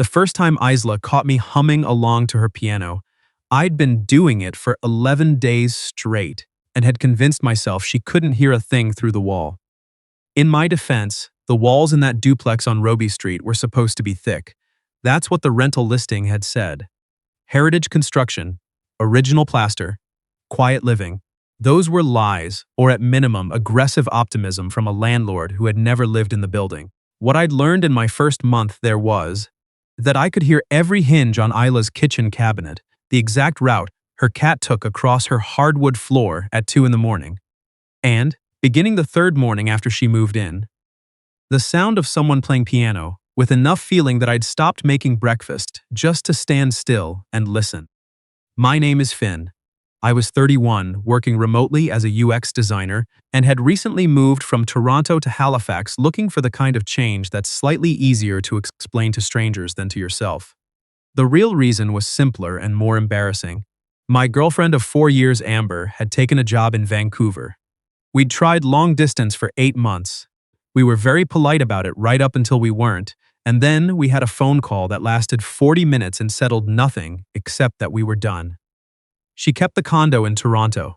The first time Isla caught me humming along to her piano, I'd been doing it for 11 days straight and had convinced myself she couldn't hear a thing through the wall. In my defense, the walls in that duplex on Roby Street were supposed to be thick. That's what the rental listing had said. Heritage construction, original plaster, quiet living. Those were lies, or at minimum, aggressive optimism from a landlord who had never lived in the building. What I'd learned in my first month there was that I could hear every hinge on Isla's kitchen cabinet, the exact route her cat took across her hardwood floor at 2 in the morning. And, beginning the third morning after she moved in, the sound of someone playing piano, with enough feeling that I'd stopped making breakfast just to stand still and listen. My name is Finn. I was 31, working remotely as a UX designer, and had recently moved from Toronto to Halifax looking for the kind of change that's slightly easier to explain to strangers than to yourself. The real reason was simpler and more embarrassing. My girlfriend of 4 years, Amber, had taken a job in Vancouver. We'd tried long distance for 8 months. We were very polite about it right up until we weren't, and then we had a phone call that lasted 40 minutes and settled nothing except that we were done. She kept the condo in Toronto.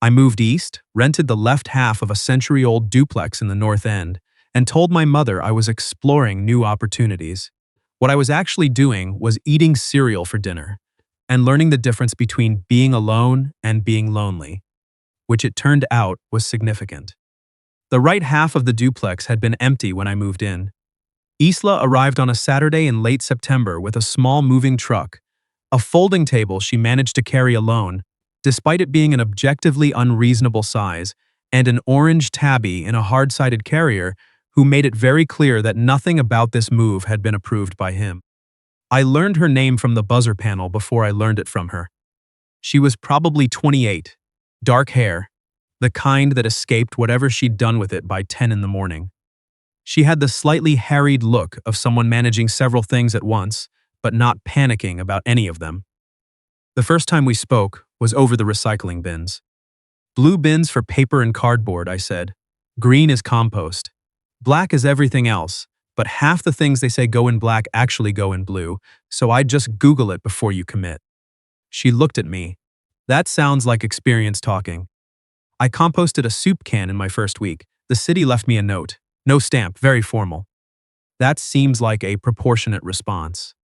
I moved east, rented the left half of a century-old duplex in the North End, and told my mother I was exploring new opportunities. What I was actually doing was eating cereal for dinner and learning the difference between being alone and being lonely, which it turned out was significant. The right half of the duplex had been empty when I moved in. Isla arrived on a Saturday in late September with a small moving truck, a folding table she managed to carry alone, despite it being an objectively unreasonable size, and an orange tabby in a hard-sided carrier who made it very clear that nothing about this move had been approved by him. I learned her name from the buzzer panel before I learned it from her. She was probably 28, dark hair, the kind that escaped whatever she'd done with it by 10 in the morning. She had the slightly harried look of someone managing several things at once, but not panicking about any of them. The first time we spoke was over the recycling bins. Blue bins for paper and cardboard, I said. Green is compost. Black is everything else, but half the things they say go in black actually go in blue, so I'd just Google it before you commit. She looked at me. That sounds like experience talking. I composted a soup can in my first week. The city left me a note. No stamp, very formal. That seems like a proportionate response.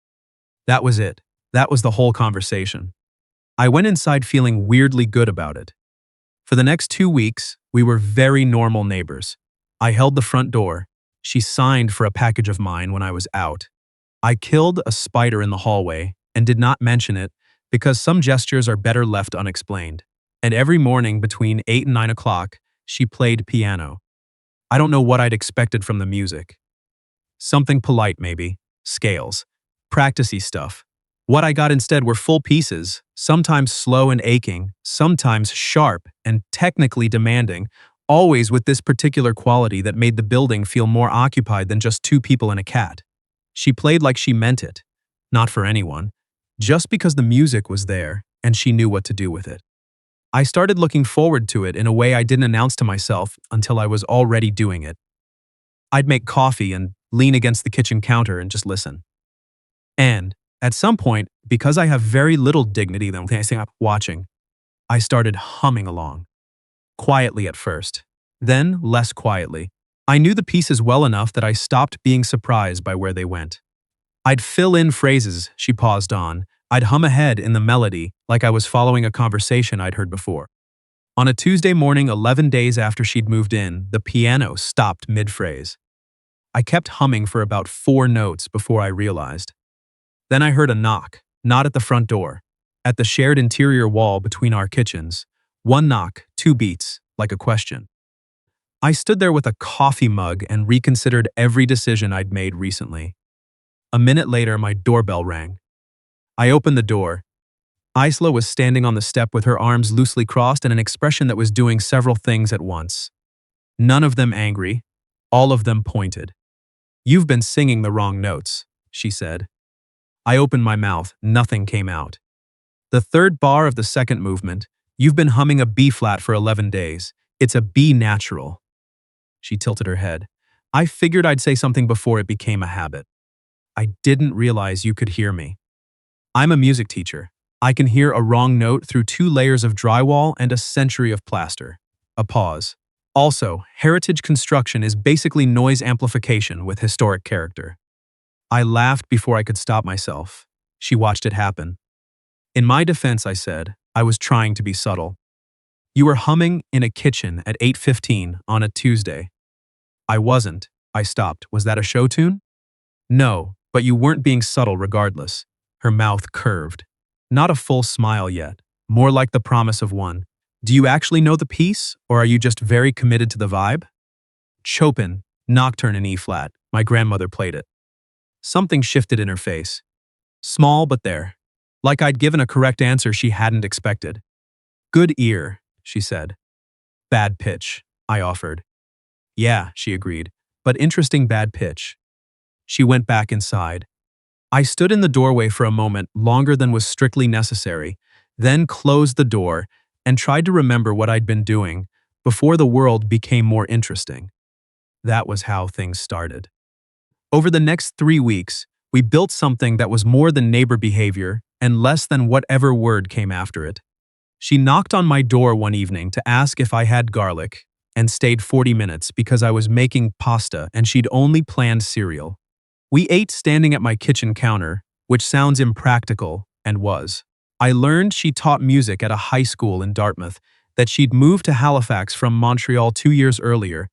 That was it. That was the whole conversation. I went inside feeling weirdly good about it. For the next 2 weeks, we were very normal neighbors. I held the front door. She signed for a package of mine when I was out. I killed a spider in the hallway and did not mention it because some gestures are better left unexplained. And every morning between 8 and 9 o'clock, she played piano. I don't know what I'd expected from the music. Something polite maybe, scales. Practicey stuff. What I got instead were full pieces, sometimes slow and aching, sometimes sharp and technically demanding, always with this particular quality that made the building feel more occupied than just 2 people and a cat. She played like she meant it, not for anyone, just because the music was there and she knew what to do with it. I started looking forward to it in a way I didn't announce to myself until I was already doing it. I'd make coffee and lean against the kitchen counter and just listen. And, at some point, because I have very little dignity when I am watching, I started humming along. Quietly at first, then less quietly. I knew the pieces well enough that I stopped being surprised by where they went. I'd fill in phrases she paused on. I'd hum ahead in the melody like I was following a conversation I'd heard before. On a Tuesday morning 11 days after she'd moved in, the piano stopped mid-phrase. I kept humming for about 4 notes before I realized. Then I heard a knock, not at the front door, at the shared interior wall between our kitchens. 1 knock, 2 beats, like a question. I stood there with a coffee mug and reconsidered every decision I'd made recently. A minute later, my doorbell rang. I opened the door. Isla was standing on the step with her arms loosely crossed and an expression that was doing several things at once. None of them angry, all of them pointed. "You've been singing the wrong notes," she said. I opened my mouth, nothing came out. The third bar of the second movement, "You've been humming a B flat for 11 days. It's a B natural." She tilted her head. I figured I'd say something before it became a habit. I didn't realize you could hear me. I'm a music teacher. I can hear a wrong note through 2 layers of drywall and a century of plaster. A pause. Also, heritage construction is basically noise amplification with historic character. I laughed before I could stop myself. She watched it happen. In my defense, I said, I was trying to be subtle. You were humming in a kitchen at 8:15 on a Tuesday. I wasn't. I stopped. Was that a show tune? No, but you weren't being subtle regardless. Her mouth curved. Not a full smile yet, more like the promise of one. Do you actually know the piece, or are you just very committed to the vibe? Chopin, Nocturne in E-flat. My grandmother played it. Something shifted in her face. Small but there. Like I'd given a correct answer she hadn't expected. Good ear, she said. Bad pitch, I offered. Yeah, she agreed, but interesting bad pitch. She went back inside. I stood in the doorway for a moment longer than was strictly necessary, then closed the door and tried to remember what I'd been doing before the world became more interesting. That was how things started. Over the next 3 weeks, we built something that was more than neighbor behavior and less than whatever word came after it. She knocked on my door one evening to ask if I had garlic and stayed 40 minutes because I was making pasta and she'd only planned cereal. We ate standing at my kitchen counter, which sounds impractical and was. I learned she taught music at a high school in Dartmouth, that she'd moved to Halifax from Montreal 2 years earlier,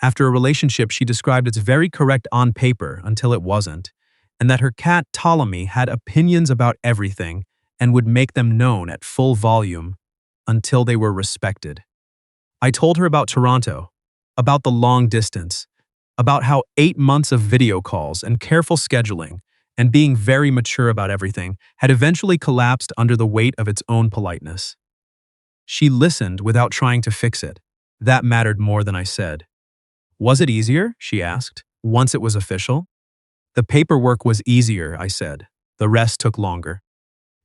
after a relationship she described as very correct on paper until it wasn't, and that her cat Ptolemy had opinions about everything and would make them known at full volume until they were respected. I told her about Toronto, about the long distance, about how 8 months of video calls and careful scheduling and being very mature about everything had eventually collapsed under the weight of its own politeness. She listened without trying to fix it. That mattered more than I said. Was it easier? She asked, once it was official. The paperwork was easier, I said. The rest took longer.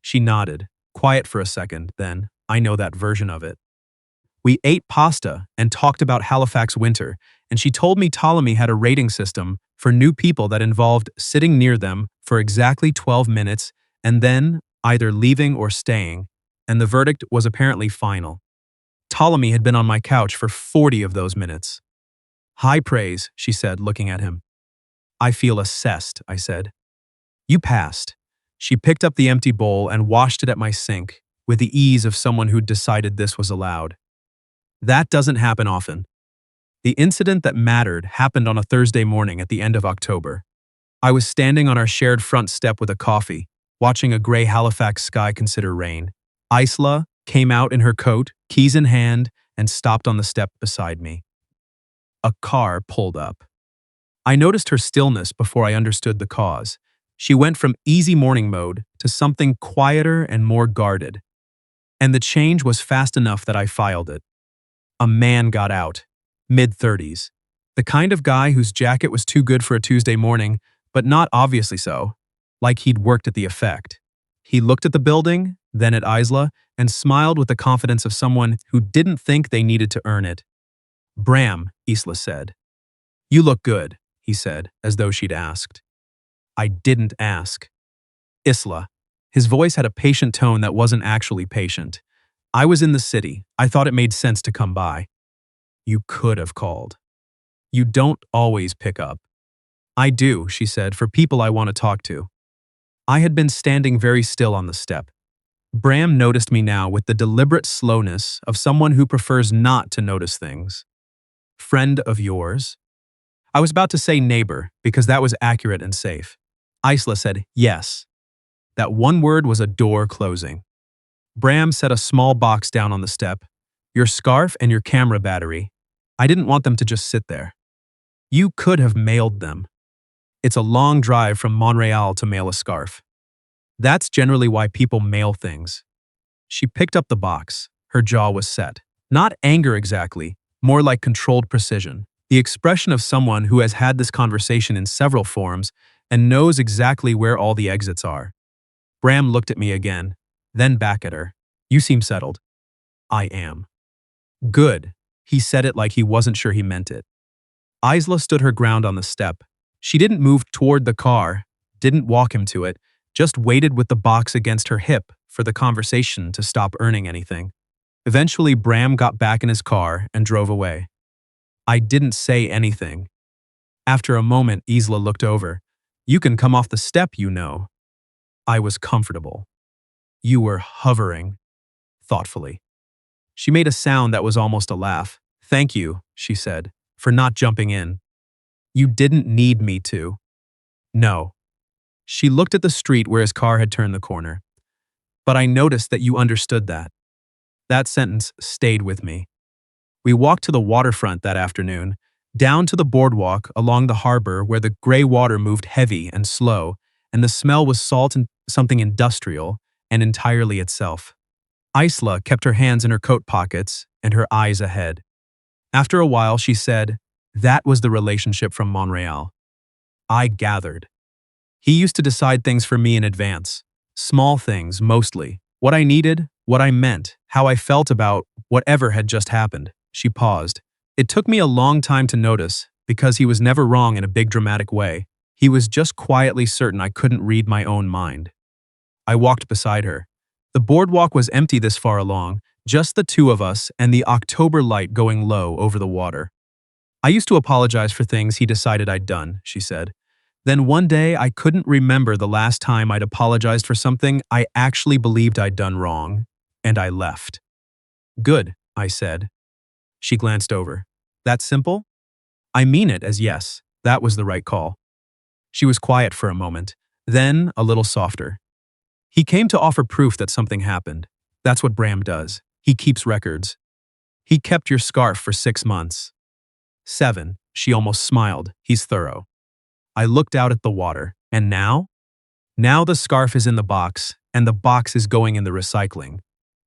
She nodded, quiet for a second, then, I know that version of it. We ate pasta and talked about Halifax winter, and she told me Ptolemy had a rating system for new people that involved sitting near them for exactly 12 minutes and then either leaving or staying, and the verdict was apparently final. Ptolemy had been on my couch for 40 of those minutes. High praise, she said, looking at him. I feel assessed, I said. You passed. She picked up the empty bowl and washed it at my sink, with the ease of someone who'd decided this was allowed. That doesn't happen often. The incident that mattered happened on a Thursday morning at the end of October. I was standing on our shared front step with a coffee, watching a gray Halifax sky consider rain. Isla came out in her coat, keys in hand, and stopped on the step beside me. A car pulled up. I noticed her stillness before I understood the cause. She went from easy morning mode to something quieter and more guarded. And the change was fast enough that I filed it. A man got out, mid-30s. The kind of guy whose jacket was too good for a Tuesday morning, but not obviously so, like he'd worked at the effect. He looked at the building, then at Isla, and smiled with the confidence of someone who didn't think they needed to earn it. Bram, Isla said. You look good, he said, as though she'd asked. I didn't ask. Isla. His voice had a patient tone that wasn't actually patient. I was in the city. I thought it made sense to come by. You could have called. You don't always pick up. I do, she said, for people I want to talk to. I had been standing very still on the step. Bram noticed me now with the deliberate slowness of someone who prefers not to notice things. Friend of yours? I was about to say neighbor, because that was accurate and safe. Isla said yes. That one word was a door closing. Bram set a small box down on the step. Your scarf and your camera battery. I didn't want them to just sit there. You could have mailed them. It's a long drive from Montreal to mail a scarf. That's generally why people mail things. She picked up the box. Her jaw was set. Not anger exactly, more like controlled precision. The expression of someone who has had this conversation in several forms and knows exactly where all the exits are. Bram looked at me again, then back at her. You seem settled. I am. Good. He said it like he wasn't sure he meant it. Isla stood her ground on the step. She didn't move toward the car, didn't walk him to it, just waited with the box against her hip for the conversation to stop earning anything. Eventually, Bram got back in his car and drove away. I didn't say anything. After a moment, Isla looked over. "You can come off the step, you know." I was comfortable. "You were hovering," thoughtfully. She made a sound that was almost a laugh. "Thank you," she said, "for not jumping in. You didn't need me to." "No." She looked at the street where his car had turned the corner. "But I noticed that you understood that." That sentence stayed with me. We walked to the waterfront that afternoon, down to the boardwalk along the harbor where the gray water moved heavy and slow, and the smell was salt and something industrial and entirely itself. Isla kept her hands in her coat pockets and her eyes ahead. After a while, she said, "That was the relationship from Montreal." I gathered. He used to decide things for me in advance. Small things, mostly. What I needed, what I meant, how I felt about whatever had just happened. She paused. It took me a long time to notice, because he was never wrong in a big dramatic way. He was just quietly certain I couldn't read my own mind. I walked beside her. The boardwalk was empty this far along, just the two of us and the October light going low over the water. "I used to apologize for things he decided I'd done," she said. "Then one day I couldn't remember the last time I'd apologized for something I actually believed I'd done wrong, and I left." "Good," I said. She glanced over. "That simple?" "I mean it as yes, that was the right call." She was quiet for a moment, then a little softer. "He came to offer proof that something happened. That's what Bram does. He keeps records. He kept your scarf for 6 months. 7, she almost smiled. He's thorough." I looked out at the water. "And now?" "Now the scarf is in the box, and the box is going in the recycling."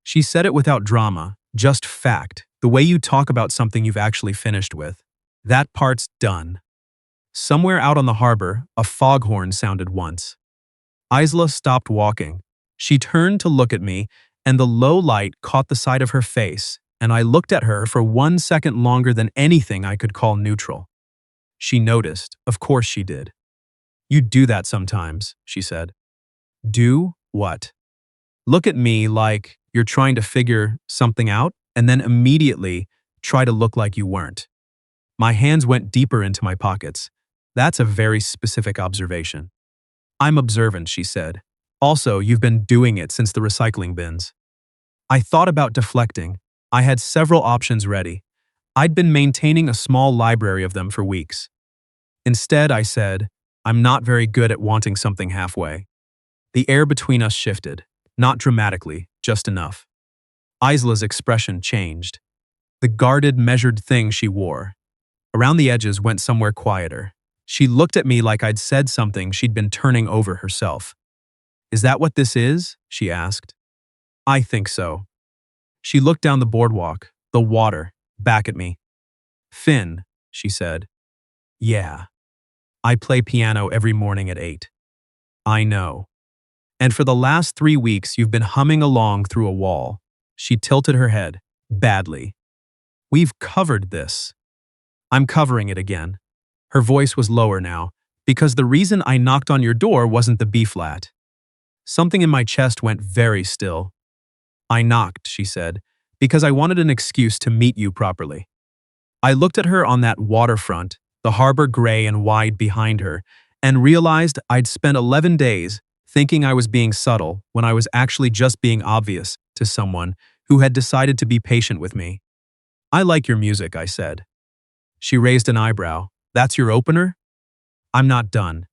She said it without drama, just fact, the way you talk about something you've actually finished with. "That part's done." Somewhere out on the harbor, a foghorn sounded once. Isla stopped walking. She turned to look at me, and the low light caught the side of her face, and I looked at her for 1 second longer than anything I could call neutral. She noticed. Of course she did. "You do that sometimes," she said. "Do what?" "Look at me like you're trying to figure something out, and then immediately try to look like you weren't." My hands went deeper into my pockets. "That's a very specific observation." "I'm observant," she said. "Also, you've been doing it since the recycling bins." I thought about deflecting. I had several options ready. I'd been maintaining a small library of them for weeks. Instead, I said, "I'm not very good at wanting something halfway." The air between us shifted. Not dramatically, just enough. Isla's expression changed. The guarded, measured thing she wore. Around the edges went somewhere quieter. She looked at me like I'd said something she'd been turning over herself. "Is that what this is?" she asked. "I think so." She looked down the boardwalk, the water, back at me. "Finn," she said. "Yeah. I play piano every morning at 8. I know. And for the last 3 weeks you've been humming along through a wall." She tilted her head. "Badly. We've covered this." "I'm covering it again." Her voice was lower now, "because the reason I knocked on your door wasn't the B-flat." Something in my chest went very still. "I knocked," she said, "because I wanted an excuse to meet you properly." I looked at her on that waterfront, the harbor gray and wide behind her, and realized I'd spent 11 days thinking I was being subtle when I was actually just being obvious to someone who had decided to be patient with me. "I like your music," I said. She raised an eyebrow. "That's your opener?" I'm not done.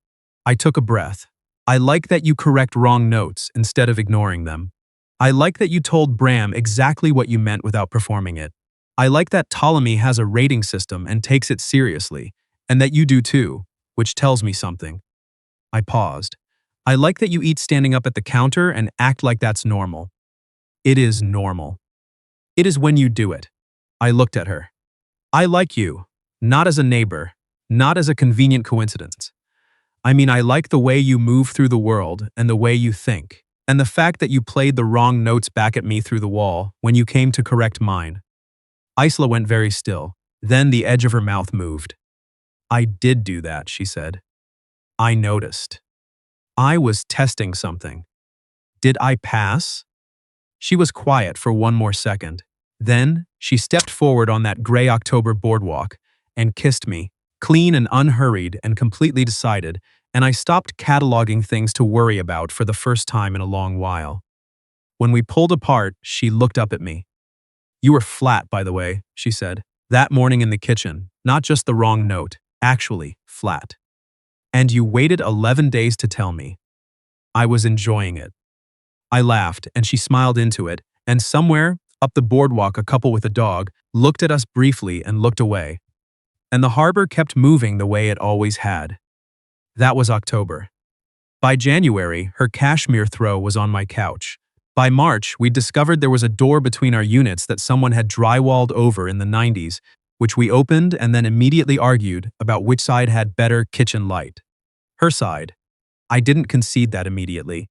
I took a breath. "I like that you correct wrong notes instead of ignoring them. I like that you told Bram exactly what you meant without performing it. I like that Ptolemy has a rating system and takes it seriously, and that you do too, which tells me something." I paused. "I like that you eat standing up at the counter and act like that's normal." "It is normal. It is when you do it." I looked at her. "I like you, not as a neighbor, not as a convenient coincidence. I mean, I like the way you move through the world and the way you think, and the fact that you played the wrong notes back at me through the wall when you came to correct mine." Isla went very still. Then the edge of her mouth moved. "I did do that," she said. "I noticed." I was testing something. Did I pass? She was quiet for one more second. Then, she stepped forward on that gray October boardwalk and kissed me, clean and unhurried and completely decided, and I stopped cataloging things to worry about for the first time in a long while. When we pulled apart, she looked up at me. "You were flat, by the way," she said. "That morning in the kitchen, not just the wrong note, actually flat. And you waited 11 days to tell me." I was enjoying it. I laughed, and she smiled into it, and somewhere, up the boardwalk, a couple with a dog looked at us briefly and looked away. And the harbor kept moving the way it always had. That was October. By January, her cashmere throw was on my couch. By March, we discovered there was a door between our units that someone had drywalled over in the 90s, which we opened and then immediately argued about which side had better kitchen light. Her side. I didn't concede that immediately.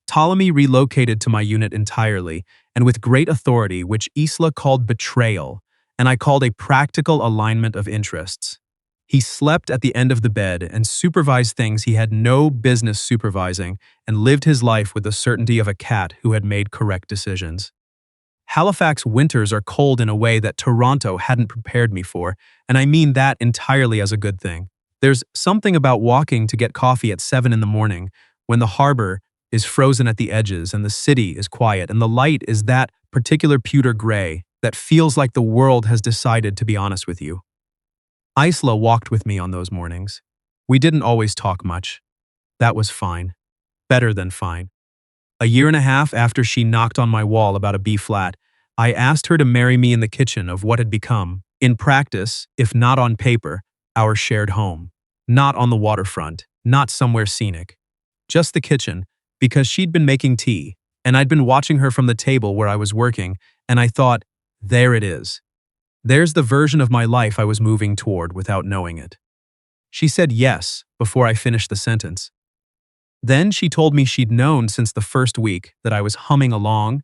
Ptolemy relocated to my unit entirely, and with great authority, which Isla called betrayal, and I called a practical alignment of interests. He slept at the end of the bed and supervised things he had no business supervising, and lived his life with the certainty of a cat who had made correct decisions. Halifax winters are cold in a way that Toronto hadn't prepared me for, and I mean that entirely as a good thing. There's something about walking to get coffee at 7 in the morning, when the harbor is frozen at the edges and the city is quiet and the light is that particular pewter gray that feels like the world has decided to be honest with you. Isla walked with me on those mornings. We didn't always talk much. That was fine. Better than fine. A year and a half after she knocked on my wall about a B flat, I asked her to marry me in the kitchen of what had become, in practice, if not on paper, our shared home. Not on the waterfront, not somewhere scenic. Just the kitchen, because she'd been making tea, and I'd been watching her from the table where I was working, and I thought, there it is. There's the version of my life I was moving toward without knowing it. She said yes before I finished the sentence. Then she told me she'd known since the first week that I was humming along,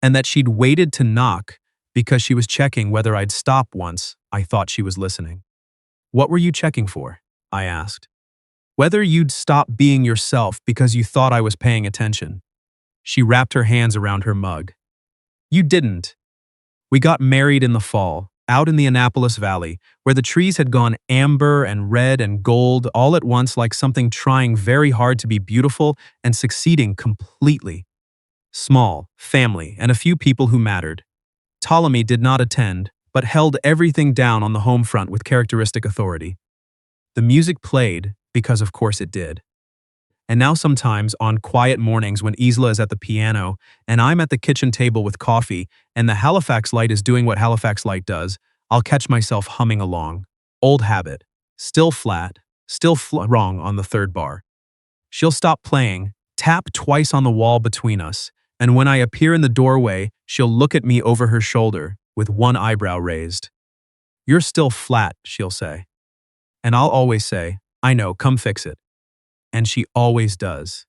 and that she'd waited to knock because she was checking whether I'd stop once I thought she was listening. "What were you checking for?" I asked. "Whether you'd stop being yourself because you thought I was paying attention." She wrapped her hands around her mug. "You didn't. We got married in the fall, out in the Annapolis Valley, where the trees had gone amber and red and gold all at once, like something trying very hard to be beautiful and succeeding completely. Small, family, and a few people who mattered. Ptolemy did not attend, but held everything down on the home front with characteristic authority. The music played, because of course it did. And now sometimes, on quiet mornings when Isla is at the piano, and I'm at the kitchen table with coffee, and the Halifax light is doing what Halifax light does, I'll catch myself humming along. Old habit. Still flat, wrong on the third bar. She'll stop playing, tap twice on the wall between us, and when I appear in the doorway, she'll look at me over her shoulder, with one eyebrow raised. "You're still flat," she'll say. And I'll always say, "I know, come fix it." And she always does.